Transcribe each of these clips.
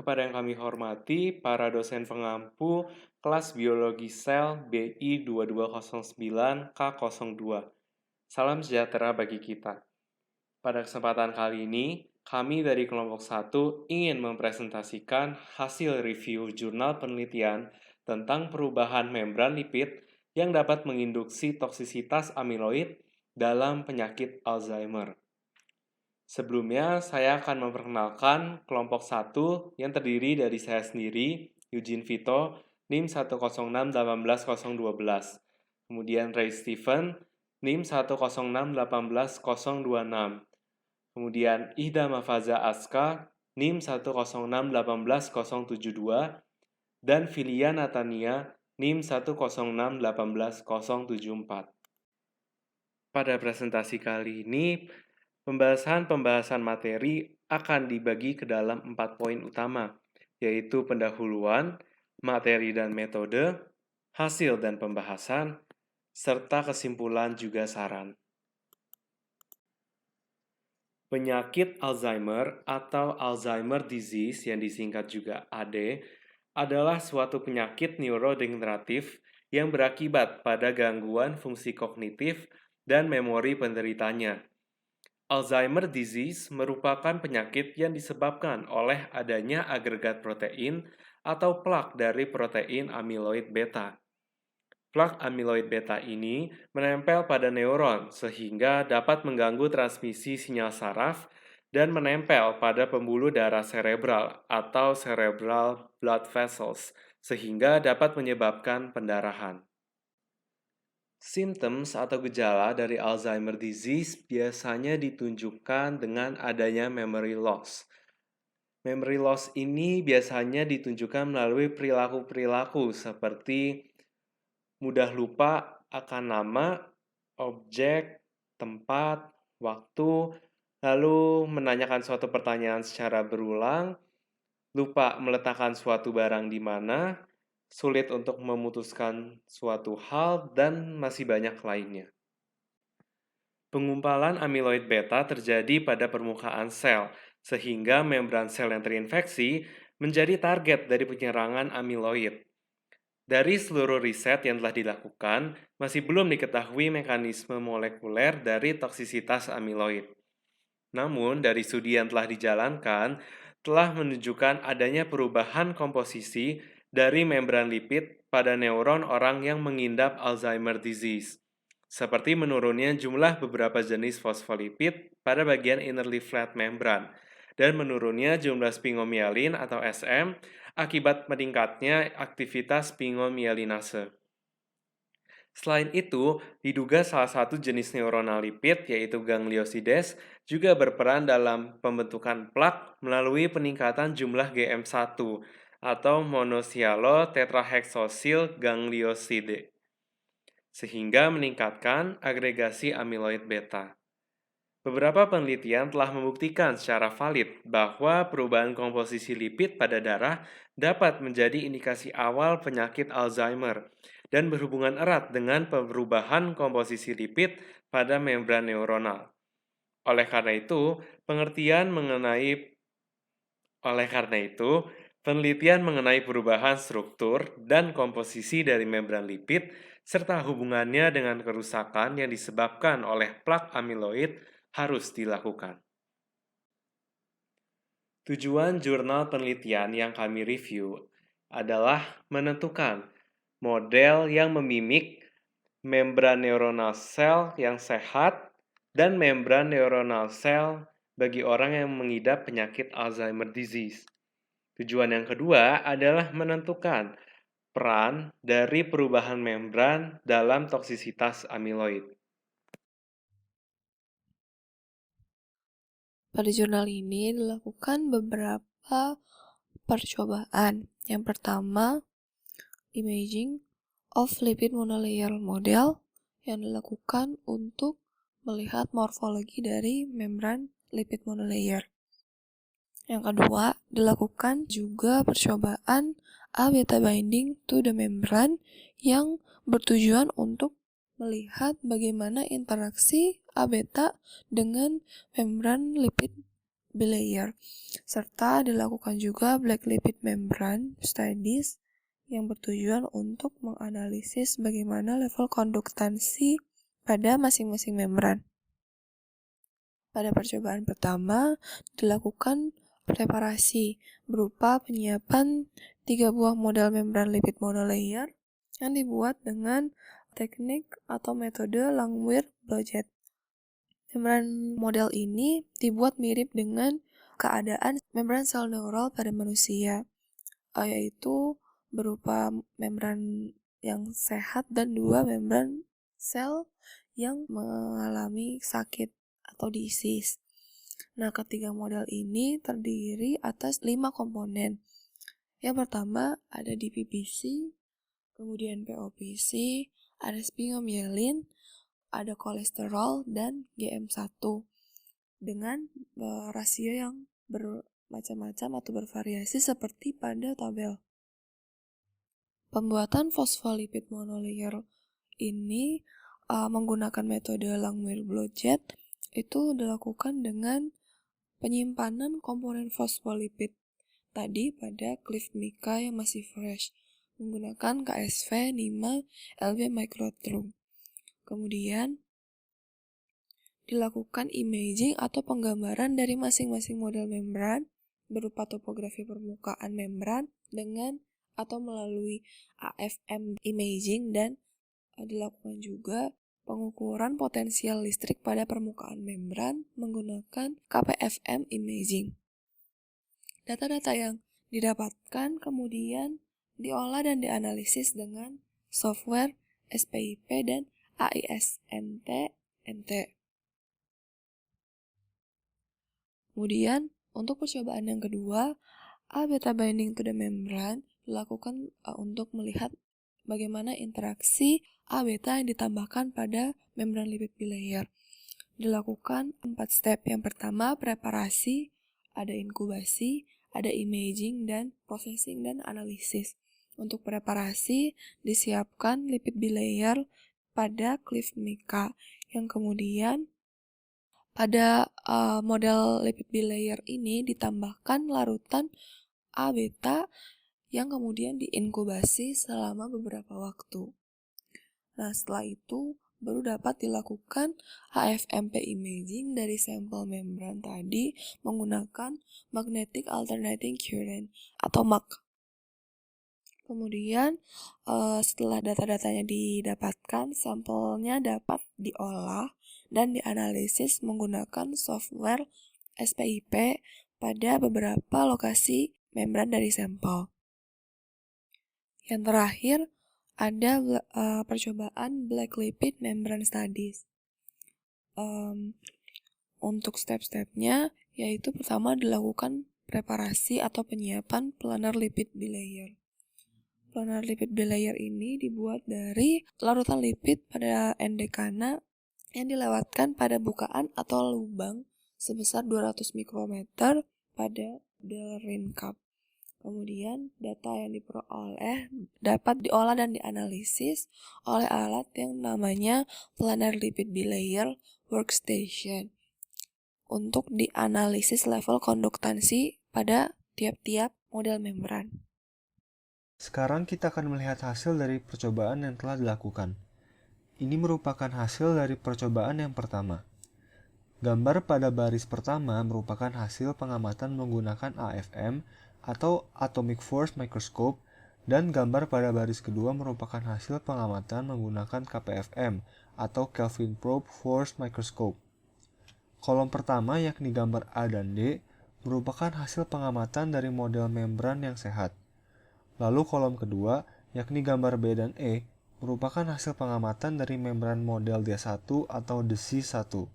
kepada yang kami hormati para dosen pengampu kelas biologi sel BI 2209 K02. Salam sejahtera bagi kita. Pada kesempatan kali ini, kami dari kelompok 1 ingin mempresentasikan hasil review jurnal penelitian tentang perubahan membran lipid yang dapat menginduksi toksisitas amiloid dalam penyakit Alzheimer. Sebelumnya, saya akan memperkenalkan kelompok 1 yang terdiri dari saya sendiri, Eugene Vito, NIM 106-18012. Kemudian Ray Stephen, NIM 106-18026. Kemudian Ihda Mafaza Aska, NIM 106-18072. Dan Filia Natania, NIM 106-18074. Pada presentasi kali ini, pembahasan materi akan dibagi ke dalam 4 poin utama, yaitu pendahuluan, materi dan metode, hasil dan pembahasan, serta kesimpulan juga saran. Penyakit Alzheimer atau Alzheimer disease yang disingkat juga AD adalah suatu penyakit neurodegeneratif yang berakibat pada gangguan fungsi kognitif dan memori penderitanya. Alzheimer disease merupakan penyakit yang disebabkan oleh adanya agregat protein atau plak dari protein amyloid beta. Plak amyloid beta ini menempel pada neuron sehingga dapat mengganggu transmisi sinyal saraf dan menempel pada pembuluh darah cerebral atau cerebral blood vessels sehingga dapat menyebabkan pendarahan. Symptoms atau gejala dari Alzheimer disease biasanya ditunjukkan dengan adanya memory loss. Memory loss ini biasanya ditunjukkan melalui perilaku-perilaku seperti mudah lupa akan nama, objek, tempat, waktu, lalu menanyakan suatu pertanyaan secara berulang, lupa meletakkan suatu barang di mana, sulit untuk memutuskan suatu hal, dan masih banyak lainnya. Pengumpalan amyloid beta terjadi pada permukaan sel, sehingga membran sel yang terinfeksi menjadi target dari penyerangan amyloid. Dari seluruh riset yang telah dilakukan, masih belum diketahui mekanisme molekuler dari toksisitas amyloid. Namun, dari studi yang telah dijalankan, telah menunjukkan adanya perubahan komposisi dari membran lipid pada neuron orang yang mengidap Alzheimer disease, seperti menurunnya jumlah beberapa jenis fosfolipid pada bagian inner leaflet membran, dan menurunnya jumlah sphingomyelin atau SM akibat meningkatnya aktivitas sphingomyelinase. Selain itu, diduga salah satu jenis neuronal lipid, yaitu gangliosides, juga berperan dalam pembentukan plak melalui peningkatan jumlah GM1 atau monocyanotetrahexosyl ganglioside, sehingga meningkatkan agregasi amyloid beta. Beberapa penelitian telah membuktikan secara valid bahwa perubahan komposisi lipid pada darah dapat menjadi indikasi awal penyakit Alzheimer dan berhubungan erat dengan perubahan komposisi lipid pada membran neuronal. Oleh karena itu, penelitian mengenai perubahan struktur dan komposisi dari membran lipid serta hubungannya dengan kerusakan yang disebabkan oleh plak amyloid harus dilakukan. Tujuan jurnal penelitian yang kami review adalah menentukan model yang memimik membran neuronal sel yang sehat dan membran neuronal sel bagi orang yang mengidap penyakit Alzheimer disease. Tujuan yang kedua adalah menentukan peran dari perubahan membran dalam toksisitas amyloid. Pada jurnal ini dilakukan beberapa percobaan. Yang pertama, imaging of lipid monolayer model yang dilakukan untuk melihat morfologi dari membran lipid monolayer. Yang kedua, dilakukan juga percobaan A-beta binding to the membran yang bertujuan untuk melihat bagaimana interaksi A-beta dengan membran lipid bilayer, serta dilakukan juga black lipid membrane studies yang bertujuan untuk menganalisis bagaimana level konduktansi pada masing-masing membran. Pada percobaan pertama, dilakukan preparasi berupa penyiapan 3 buah model membran lipid monolayer yang dibuat dengan teknik atau metode Langmuir-Blodgett. Membran model ini dibuat mirip dengan keadaan membran sel neural pada manusia, yaitu berupa membran yang sehat dan 2 membran sel yang mengalami sakit atau disease. Nah, ketiga model ini terdiri atas 5 komponen. Yang pertama ada DPPC, kemudian POPC, ada sphingomyelin, ada kolesterol, dan GM1 dengan rasio yang bermacam-macam atau bervariasi seperti pada tabel. Pembuatan fosfolipid monolayer ini menggunakan metode Langmuir-Blodgett itu dilakukan dengan penyimpanan komponen fosfolipid tadi pada Cliff Mica yang masih fresh menggunakan KSV 5 LB microtrum. Kemudian dilakukan imaging atau penggambaran dari masing-masing model membran berupa topografi permukaan membran dengan atau melalui AFM imaging, dan dilakukan juga pengukuran potensial listrik pada permukaan membran menggunakan KPFM imaging. Data-data yang didapatkan kemudian diolah dan dianalisis dengan software SPIP dan AISNT. Kemudian untuk percobaan yang kedua, A-beta binding to the membran dilakukan untuk melihat bagaimana interaksi A-beta yang ditambahkan pada membran lipid bilayer. Dilakukan 4 step. Yang pertama, preparasi, ada inkubasi, ada imaging, dan processing dan analisis. Untuk preparasi, disiapkan lipid bilayer pada Cliff Mica, yang kemudian pada model lipid bilayer ini ditambahkan larutan A-beta yang kemudian diinkubasi selama beberapa waktu. Nah, setelah itu baru dapat dilakukan AFMP imaging dari sampel membran tadi menggunakan magnetic alternating current atau MAC. Kemudian setelah data-datanya didapatkan, sampelnya dapat diolah dan dianalisis menggunakan software SPIP pada beberapa lokasi membran dari sampel. Yang terakhir ada percobaan black lipid membrane studies. Untuk step-stepnya yaitu pertama dilakukan preparasi atau penyiapan planar lipid bilayer. Planar lipid bilayer ini dibuat dari larutan lipid pada endekana yang dilewatkan pada bukaan atau lubang sebesar 200 mikrometer pada Delrin cup. Kemudian data yang diperoleh dapat diolah dan dianalisis oleh alat yang namanya Planar Lipid Bilayer Workstation untuk dianalisis level konduktansi pada tiap-tiap model membran. Sekarang kita akan melihat hasil dari percobaan yang telah dilakukan. Ini merupakan hasil dari percobaan yang pertama. Gambar pada baris pertama merupakan hasil pengamatan menggunakan AFM atau Atomic Force Microscope, dan gambar pada baris kedua merupakan hasil pengamatan menggunakan KPFM atau Kelvin Probe Force Microscope. Kolom pertama yakni gambar A dan D merupakan hasil pengamatan dari model membran yang sehat. Lalu kolom kedua yakni gambar B dan E merupakan hasil pengamatan dari membran model D1 atau DESI1.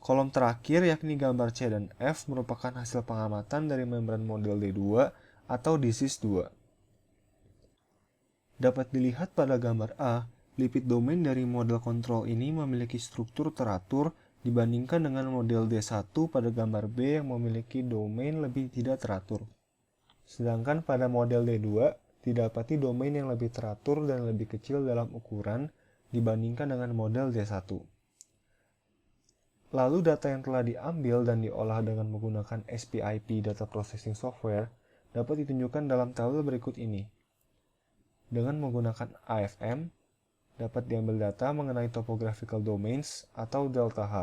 Kolom terakhir yakni gambar C dan F merupakan hasil pengamatan dari membran model D2 atau DISIS2. Dapat dilihat pada gambar A, lipid domain dari model kontrol ini memiliki struktur teratur dibandingkan dengan model D1 pada gambar B yang memiliki domain lebih tidak teratur. Sedangkan pada model D2 didapati domain yang lebih teratur dan lebih kecil dalam ukuran dibandingkan dengan model D1. Lalu data yang telah diambil dan diolah dengan menggunakan SPIP Data Processing Software dapat ditunjukkan dalam tabel berikut ini. Dengan menggunakan AFM, dapat diambil data mengenai topographical domains atau delta H.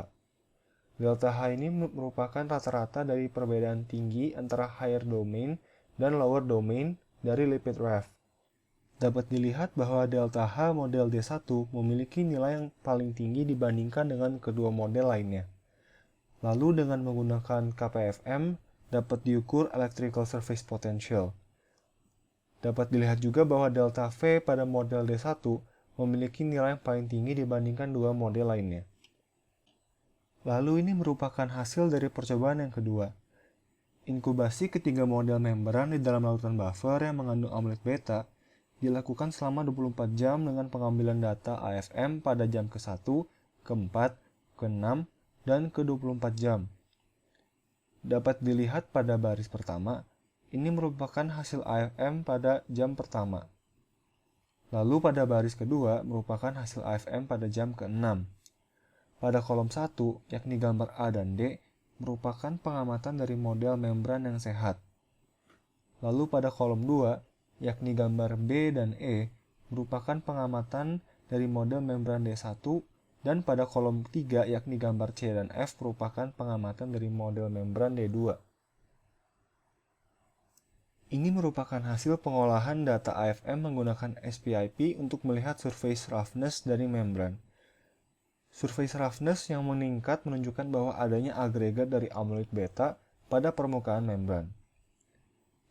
Delta H ini merupakan rata-rata dari perbedaan tinggi antara higher domain dan lower domain dari lipid raft. Dapat dilihat bahwa delta H model D1 memiliki nilai yang paling tinggi dibandingkan dengan kedua model lainnya. Lalu dengan menggunakan KPFM, dapat diukur electrical surface potential. Dapat dilihat juga bahwa delta V pada model D1 memiliki nilai yang paling tinggi dibandingkan dua model lainnya. Lalu ini merupakan hasil dari percobaan yang kedua. Inkubasi ketiga model membran di dalam lautan buffer yang mengandung amyloid beta dilakukan selama 24 jam dengan pengambilan data AFM pada jam ke-1, ke-4, ke-6, dan ke-24 jam. Dapat dilihat pada baris pertama, ini merupakan hasil AFM pada jam pertama. Lalu pada baris kedua merupakan hasil AFM pada jam ke-6. Pada kolom 1, yakni gambar A dan D, merupakan pengamatan dari model membran yang sehat. Lalu pada kolom 2, yakni gambar B dan E, merupakan pengamatan dari model membran D1, dan pada kolom 3, yakni gambar C dan F, merupakan pengamatan dari model membran D2. Ini merupakan hasil pengolahan data AFM menggunakan SPIP untuk melihat surface roughness dari membran. Surface roughness yang meningkat menunjukkan bahwa adanya agregat dari amyloid beta pada permukaan membran.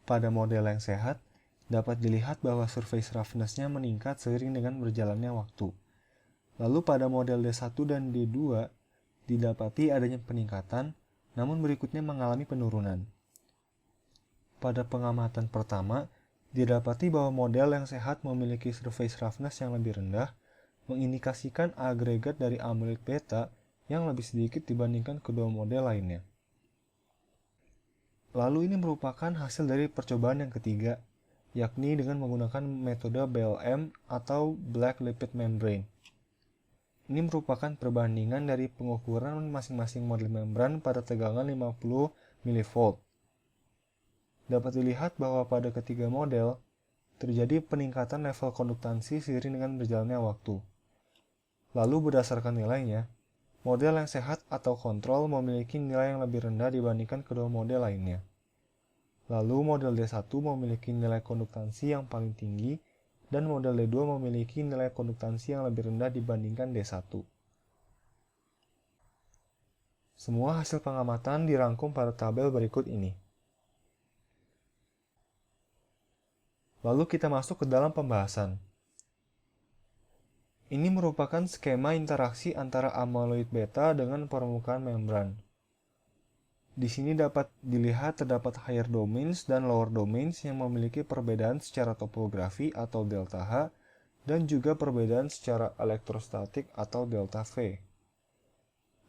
Pada model yang sehat, dapat dilihat bahwa surface roughness-nya meningkat seiring dengan berjalannya waktu. Lalu pada model D1 dan D2 didapati adanya peningkatan, namun berikutnya mengalami penurunan. Pada pengamatan pertama, didapati bahwa model yang sehat memiliki surface roughness yang lebih rendah, mengindikasikan agregat dari amyloid beta yang lebih sedikit dibandingkan kedua model lainnya. Lalu ini merupakan hasil dari percobaan yang ketiga, yakni dengan menggunakan metode BLM atau Black Lipid Membrane. Ini merupakan perbandingan dari pengukuran masing-masing model membran pada tegangan 50 mV. Dapat dilihat bahwa pada ketiga model, terjadi peningkatan level konduktansi seiring dengan berjalannya waktu. Lalu berdasarkan nilainya, model yang sehat atau kontrol memiliki nilai yang lebih rendah dibandingkan kedua model lainnya. Lalu model D1 memiliki nilai konduktansi yang paling tinggi, dan model D2 memiliki nilai konduktansi yang lebih rendah dibandingkan D1. Semua hasil pengamatan dirangkum pada tabel berikut ini. Lalu kita masuk ke dalam pembahasan. Ini merupakan skema interaksi antara amyloid beta dengan permukaan membran. Di sini dapat dilihat terdapat higher domains dan lower domains yang memiliki perbedaan secara topografi atau delta H dan juga perbedaan secara elektrostatik atau delta V.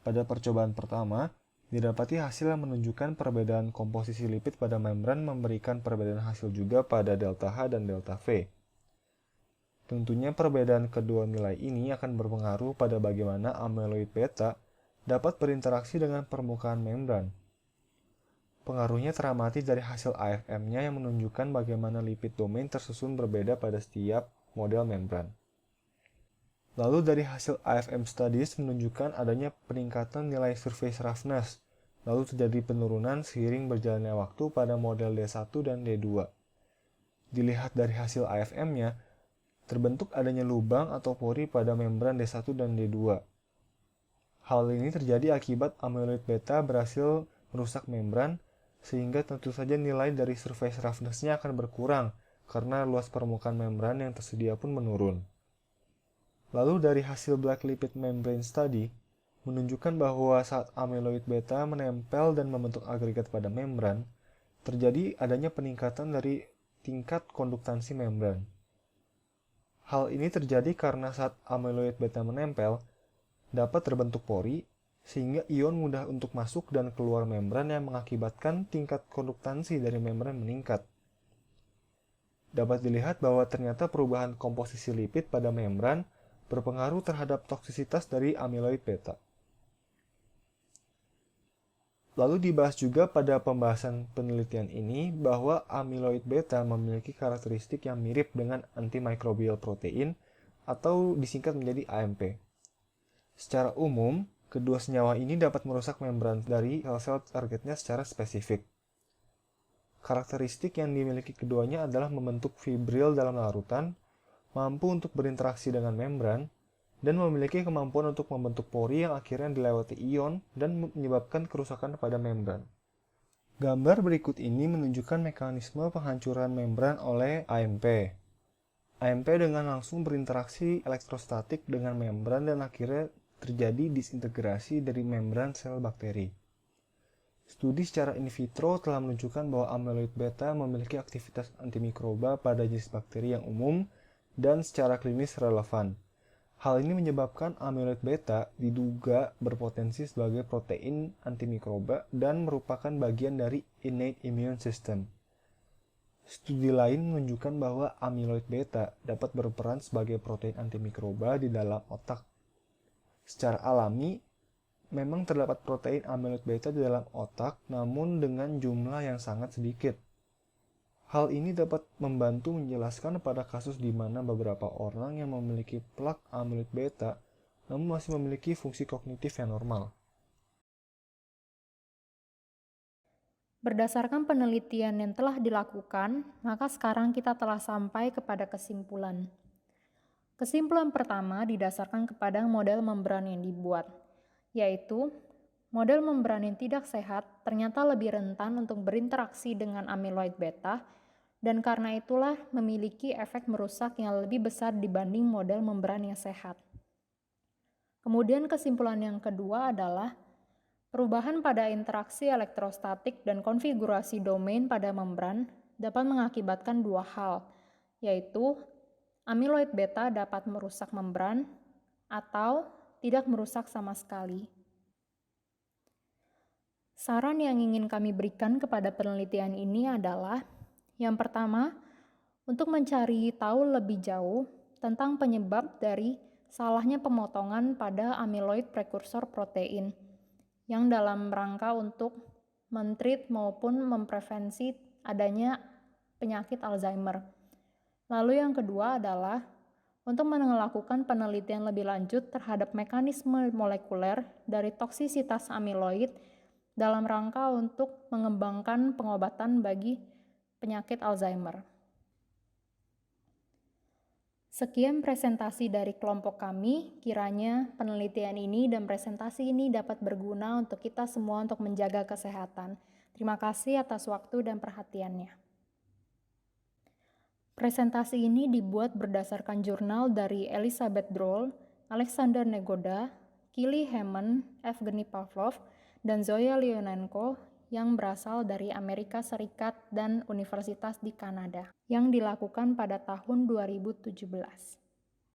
Pada percobaan pertama, didapati hasil yang menunjukkan perbedaan komposisi lipid pada membran memberikan perbedaan hasil juga pada delta H dan delta V. Tentunya perbedaan kedua nilai ini akan berpengaruh pada bagaimana amyloid beta dapat berinteraksi dengan permukaan membran. Pengaruhnya teramati dari hasil AFM-nya yang menunjukkan bagaimana lipid domain tersusun berbeda pada setiap model membran. Lalu dari hasil AFM studies menunjukkan adanya peningkatan nilai surface roughness, lalu terjadi penurunan seiring berjalannya waktu pada model D1 dan D2. Dilihat dari hasil AFM-nya, terbentuk adanya lubang atau pori pada membran D1 dan D2. Hal ini terjadi akibat amyloid beta berhasil merusak membran, sehingga tentu saja nilai dari surface roughness-nya akan berkurang karena luas permukaan membran yang tersedia pun menurun. Lalu dari hasil Black Lipid Membrane Study menunjukkan bahwa saat amyloid beta menempel dan membentuk agregat pada membran, terjadi adanya peningkatan dari tingkat konduktansi membran. Hal ini terjadi karena saat amyloid beta menempel, dapat terbentuk pori, sehingga ion mudah untuk masuk dan keluar membran yang mengakibatkan tingkat konduktansi dari membran meningkat. Dapat dilihat bahwa ternyata perubahan komposisi lipid pada membran berpengaruh terhadap toksisitas dari amyloid beta. Lalu dibahas juga pada pembahasan penelitian ini bahwa amyloid beta memiliki karakteristik yang mirip dengan antimicrobial protein atau disingkat menjadi AMP. Secara umum, kedua senyawa ini dapat merusak membran dari sel-sel targetnya secara spesifik. Karakteristik yang dimiliki keduanya adalah membentuk fibril dalam larutan, mampu untuk berinteraksi dengan membran, dan memiliki kemampuan untuk membentuk pori yang akhirnya dilewati ion dan menyebabkan kerusakan pada membran. Gambar berikut ini menunjukkan mekanisme penghancuran membran oleh AMP. AMP dengan langsung berinteraksi elektrostatik dengan membran dan akhirnya terjadi disintegrasi dari membran sel bakteri. Studi secara in vitro telah menunjukkan bahwa amyloid beta memiliki aktivitas antimikroba pada jenis bakteri yang umum dan secara klinis relevan. Hal ini menyebabkan amyloid beta diduga berpotensi sebagai protein antimikroba dan merupakan bagian dari innate immune system. Studi lain menunjukkan bahwa amyloid beta dapat berperan sebagai protein antimikroba di dalam otak. Secara alami, memang terdapat protein amyloid beta di dalam otak, namun dengan jumlah yang sangat sedikit. Hal ini dapat membantu menjelaskan pada kasus di mana beberapa orang yang memiliki plak amyloid beta namun masih memiliki fungsi kognitif yang normal. Berdasarkan penelitian yang telah dilakukan, maka sekarang kita telah sampai kepada kesimpulan. Kesimpulan pertama didasarkan kepada model membran yang dibuat, yaitu model membran yang tidak sehat ternyata lebih rentan untuk berinteraksi dengan amyloid beta dan karena itulah memiliki efek merusak yang lebih besar dibanding model membran yang sehat. Kemudian kesimpulan yang kedua adalah perubahan pada interaksi elektrostatik dan konfigurasi domain pada membran dapat mengakibatkan dua hal, yaitu amyloid beta dapat merusak membran atau tidak merusak sama sekali. Saran yang ingin kami berikan kepada penelitian ini adalah yang pertama, untuk mencari tahu lebih jauh tentang penyebab dari salahnya pemotongan pada amyloid prekursor protein yang dalam rangka untuk men-treat maupun memprevensi adanya penyakit Alzheimer. Lalu yang kedua adalah untuk melakukan penelitian lebih lanjut terhadap mekanisme molekuler dari toksisitas amyloid dalam rangka untuk mengembangkan pengobatan bagi penyakit Alzheimer. Sekian presentasi dari kelompok kami, kiranya penelitian ini dan presentasi ini dapat berguna untuk kita semua untuk menjaga kesehatan. Terima kasih atas waktu dan perhatiannya. Presentasi ini dibuat berdasarkan jurnal dari Elizabeth Droll, Alexander Negoda, Kili Hammond, Evgeny Pavlov, dan Zoya Leonenko yang berasal dari Amerika Serikat dan Universitas di Kanada, yang dilakukan pada tahun 2017.